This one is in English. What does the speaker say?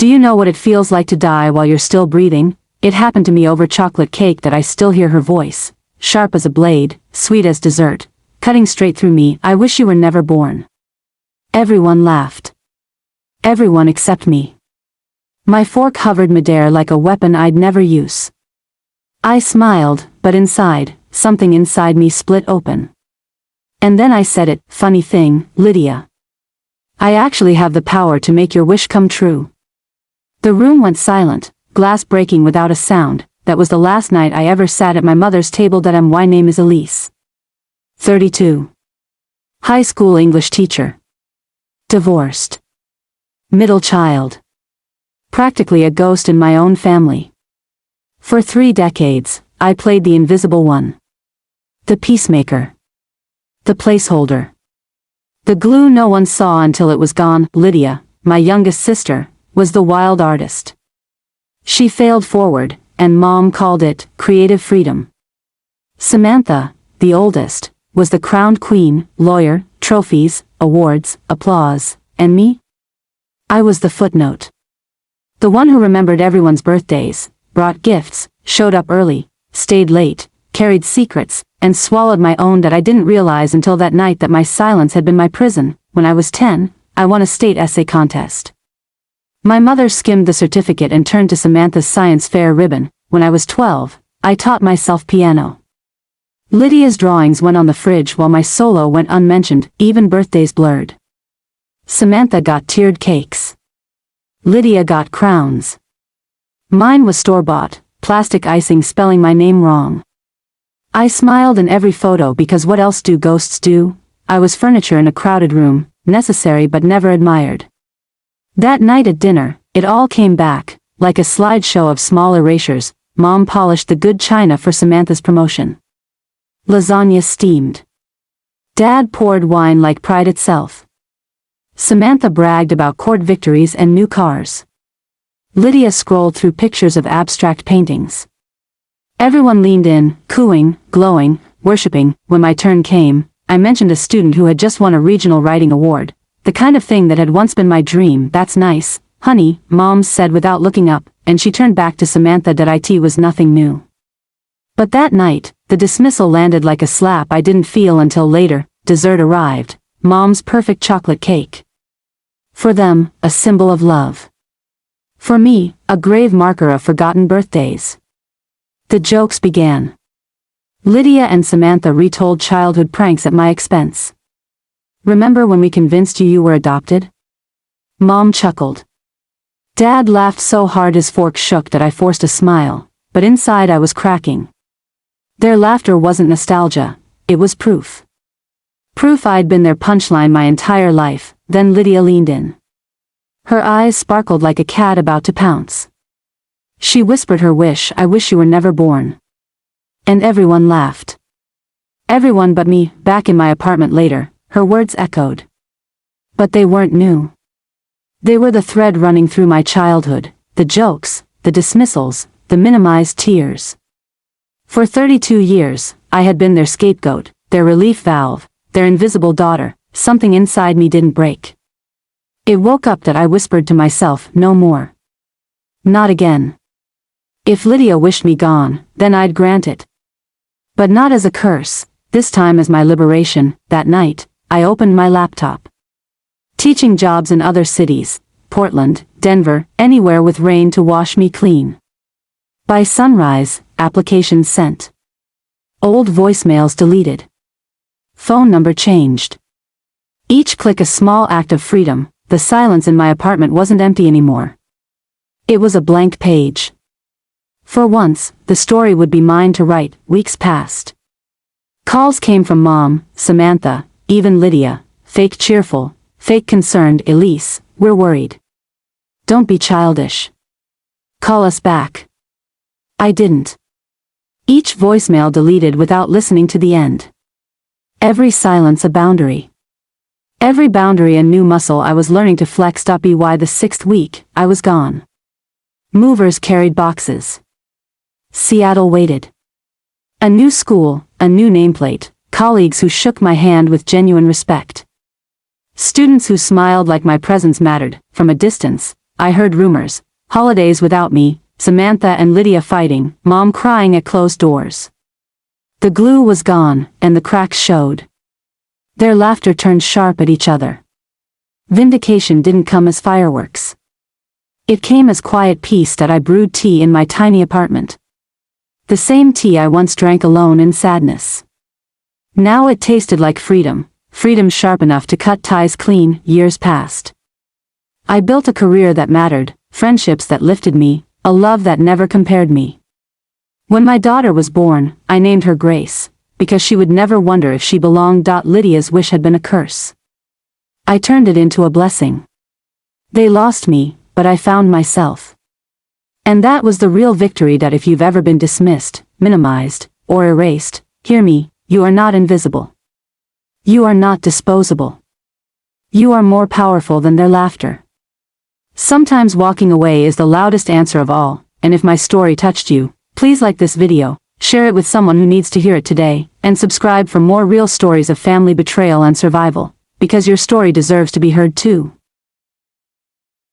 Do you know what it feels like to die while you're still breathing? It happened to me over chocolate cake that I still hear her voice, sharp as a blade, sweet as dessert, cutting straight through me. I wish you were never born. Everyone laughed. Everyone except me. My fork hovered midair like a weapon I'd never use. I smiled, but inside, something inside me split open. And then I said it, funny thing, Lydia. I actually have the power to make your wish come true. The room went silent, glass breaking without a sound. That was the last night I ever sat at my mother's table. My name is Elise. 32. High school English teacher. Divorced. Middle child. Practically a ghost in my own family. For 3 decades, I played the invisible one. The peacemaker. The placeholder. The glue no one saw until it was gone. Lydia, my youngest sister, was the wild artist. She failed forward, and Mom called it creative freedom. Samantha, the oldest, was the crowned queen, lawyer, trophies, awards, applause, and me? I was the footnote. The one who remembered everyone's birthdays, brought gifts, showed up early, stayed late, carried secrets, and swallowed my own that I didn't realize until that night that my silence had been my prison. When I was 10, I won a state essay contest. My mother skimmed the certificate and turned to Samantha's science fair ribbon. When I was 12, I taught myself piano. Lydia's drawings went on the fridge while my solo went unmentioned, even birthdays blurred. Samantha got tiered cakes. Lydia got crowns. Mine was store-bought, plastic icing spelling my name wrong. I smiled in every photo because what else do ghosts do? I was furniture in a crowded room, necessary but never admired. That night at dinner, it all came back, like a slideshow of small erasures. Mom polished the good china for Samantha's promotion. Lasagna steamed. Dad poured wine like pride itself. Samantha bragged about court victories and new cars. Lydia scrolled through pictures of abstract paintings. Everyone leaned in, cooing, glowing, worshipping. When my turn came, I mentioned a student who had just won a regional writing award, the kind of thing that had once been my dream. That's nice, honey, Mom said without looking up, and she turned back to Samantha. It was nothing new. But that night, the dismissal landed like a slap I didn't feel until later. Dessert arrived, Mom's perfect chocolate cake. For them, a symbol of love. For me, a grave marker of forgotten birthdays. The jokes began. Lydia and Samantha retold childhood pranks at my expense. Remember when we convinced you were adopted? Mom chuckled. Dad laughed so hard his fork shook that I forced a smile, but inside I was cracking. Their laughter wasn't nostalgia, it was proof. Proof I'd been their punchline my entire life. Then Lydia leaned in. Her eyes sparkled like a cat about to pounce. She whispered her wish. I wish you were never born. And everyone laughed. Everyone but me. Back in my apartment later, her words echoed. But they weren't new. They were the thread running through my childhood, the jokes, the dismissals, the minimized tears. For 32 years, I had been their scapegoat, their relief valve, their invisible daughter. Something inside me didn't break. It woke up that I whispered to myself, no more. Not again. If Lydia wished me gone, then I'd grant it. But not as a curse, this time as my liberation. That night, I opened my laptop. Teaching jobs in other cities, Portland, Denver, anywhere with rain to wash me clean. By sunrise, applications sent. Old voicemails deleted. Phone number changed. Each click a small act of freedom. The silence in my apartment wasn't empty anymore. It was a blank page. For once, the story would be mine to write. Weeks passed. Calls came from Mom, Samantha, even Lydia. Fake cheerful, fake concerned. Elise, we're worried. Don't be childish. Call us back. I didn't. Each voicemail deleted without listening to the end. Every silence a boundary. Every boundary a new muscle I was learning to flex. By the 6th week, I was gone. Movers carried boxes. Seattle waited. A new school, a new nameplate, colleagues who shook my hand with genuine respect. Students who smiled like my presence mattered. From a distance, I heard rumors, holidays without me, Samantha and Lydia fighting, Mom crying at closed doors. The glue was gone, and the cracks showed. Their laughter turned sharp at each other. Vindication didn't come as fireworks. It came as quiet peace that I brewed tea in my tiny apartment. The same tea I once drank alone in sadness. Now it tasted like freedom, freedom sharp enough to cut ties clean. Years passed. I built a career that mattered, friendships that lifted me, a love that never compared me. When my daughter was born, I named her Grace, because she would never wonder if she belonged. Lydia's wish had been a curse. I turned it into a blessing. They lost me, but I found myself. And that was the real victory. That if you've ever been dismissed, minimized, or erased, hear me, you are not invisible. You are not disposable. You are more powerful than their laughter. Sometimes walking away is the loudest answer of all, and if my story touched you, please like this video, share it with someone who needs to hear it today, and subscribe for more real stories of family betrayal and survival, because your story deserves to be heard too.